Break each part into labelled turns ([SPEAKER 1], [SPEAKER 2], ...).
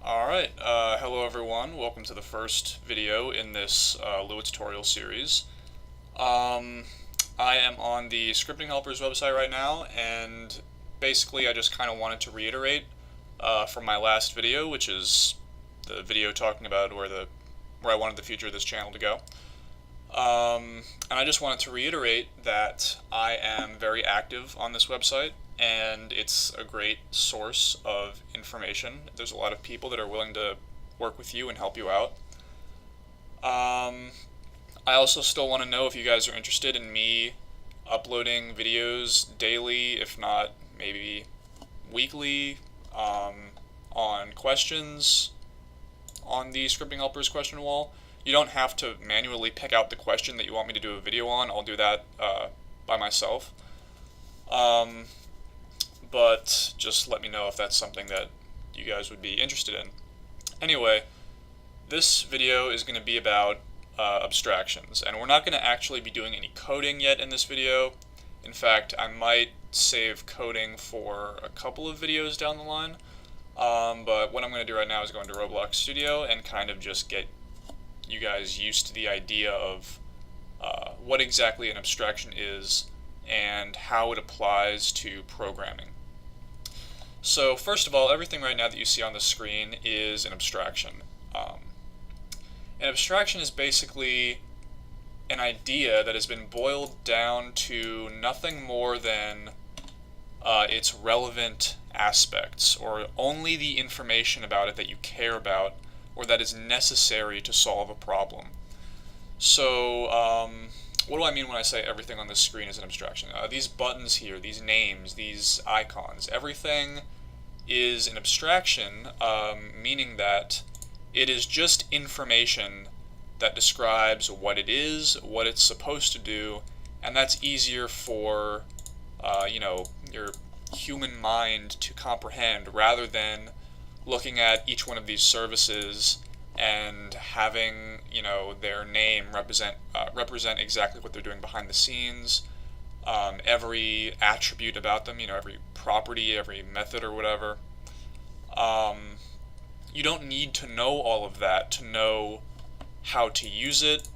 [SPEAKER 1] Alright, hello everyone. Welcome to the first video in this Lua tutorial series. I am on the Scripting Helpers website right now, and basically I just kind of wanted to reiterate from my last video, which is the video talking about where I wanted the future of this channel to go. And I just wanted to reiterate that I am very active on this website, and it's a great source of information. There's a lot of people that are willing to work with you and help you out. I also still want to know if you guys are interested in me uploading videos daily, if not maybe weekly, on questions on the Scripting Helpers question wall. You don't have to manually pick out the question that you want me to do a video on. I'll do that by myself. But just let me know if that's something that you guys would be interested in. Anyway, this video is going to be about abstractions, and we're not going to actually be doing any coding yet in this video. In fact, I might save coding for a couple of videos down the line, but what I'm going to do right now is go into ROBLOX Studio and kind of just get you guys used to the idea of what exactly an abstraction is and how it applies to programming. So first of all, everything right now that you see on the screen is an abstraction. An abstraction is basically an idea that has been boiled down to nothing more than its relevant aspects, or only the information about it that you care about or that is necessary to solve a problem. So what do I mean when I say everything on this screen is an abstraction? These buttons here, these names, these icons, everything is an abstraction, meaning that it is just information that describes what it is, what it's supposed to do, and that's easier for your human mind to comprehend, rather than looking at each one of these services and having their name represent exactly what they're doing behind the scenes, every attribute about them, every property, every method or whatever. You don't need to know all of that to know how to use it,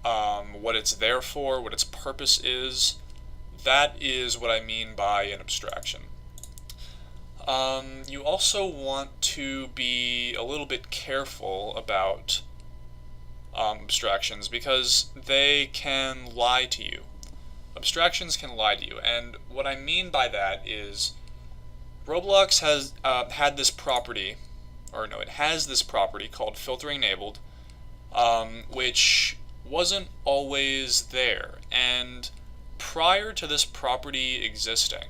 [SPEAKER 1] what it's there for, what its purpose is. That is what I mean by an abstraction. You also want to be a little bit careful about abstractions, because they can lie to you. Abstractions can lie to you, and what I mean by that is ROBLOX has had this property, or no, it has this property called filtering enabled, which wasn't always there. And prior to this property existing,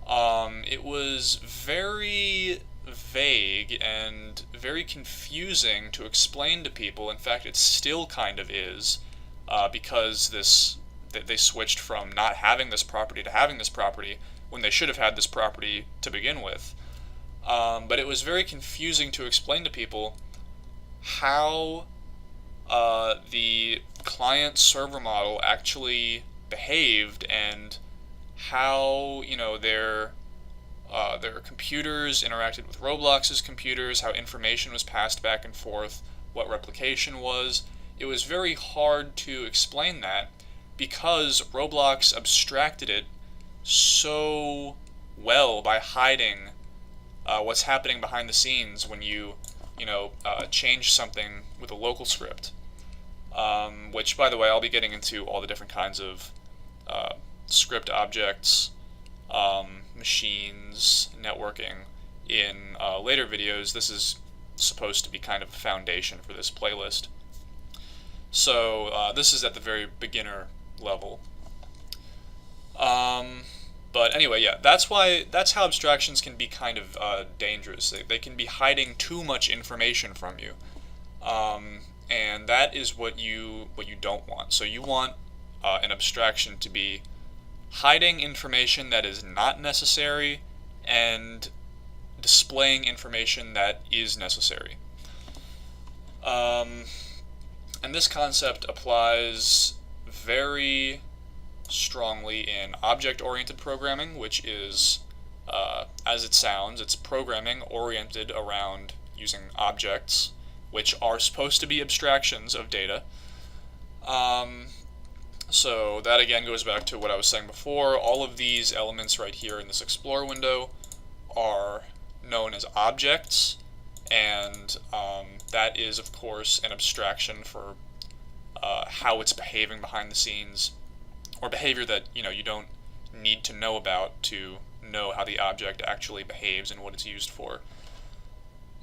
[SPEAKER 1] it was very vague and very confusing to explain to people. In fact, it still kind of is, because they switched from not having this property to having this property when they should have had this property to begin with. But it was very confusing to explain to people how the client-server model actually behaved, and how their computers interacted with ROBLOX's computers, how information was passed back and forth, what replication was. It was very hard to explain that because ROBLOX abstracted it so well by hiding what's happening behind the scenes when you change something with a local script. Which, by the way, I'll be getting into all the different kinds of script objects, machines, networking in later videos. This is supposed to be kind of a foundation for this playlist. So this is at the very beginner level. But anyway, yeah, that's how abstractions can be kind of dangerous. They can be hiding too much information from you, and that is what you don't want. So you want an abstraction to be hiding information that is not necessary and displaying information that is necessary. And this concept applies very strongly in object-oriented programming, which is, as it sounds, it's programming oriented around using objects, which are supposed to be abstractions of data. So that again goes back to what I was saying before. All of these elements right here in this Explore window are known as objects, and that is of course an abstraction for how it's behaving behind the scenes, or behavior that you don't need to know about to know how the object actually behaves and what it's used for.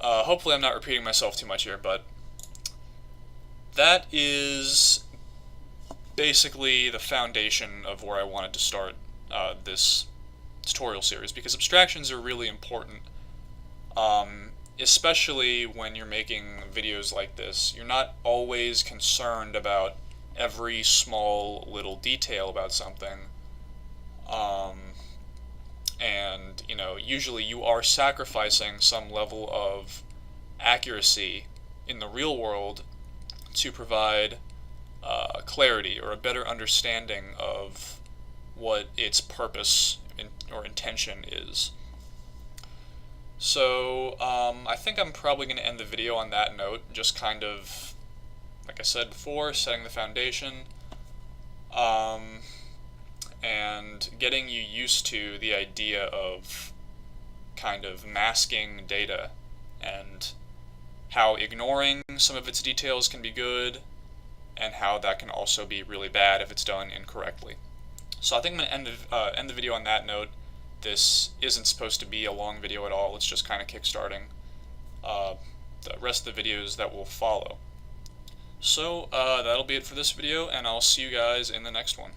[SPEAKER 1] Hopefully I'm not repeating myself too much here, but that is basically the foundation of where I wanted to start this tutorial series, because abstractions are really important, especially when you're making videos like this. You're not always concerned about every small little detail about something, and usually you are sacrificing some level of accuracy in the real world to provide clarity or a better understanding of what its purpose or intention is. So I think I'm probably going to end the video on that note, just kind of, like I said before, setting the foundation, and getting you used to the idea of kind of masking data, and how ignoring some of its details can be good, and how that can also be really bad if it's done incorrectly. So I think I'm going to end the video on that note. This isn't supposed to be a long video at all. It's just kind of kickstarting the rest of the videos that will follow. So that'll be it for this video, and I'll see you guys in the next one.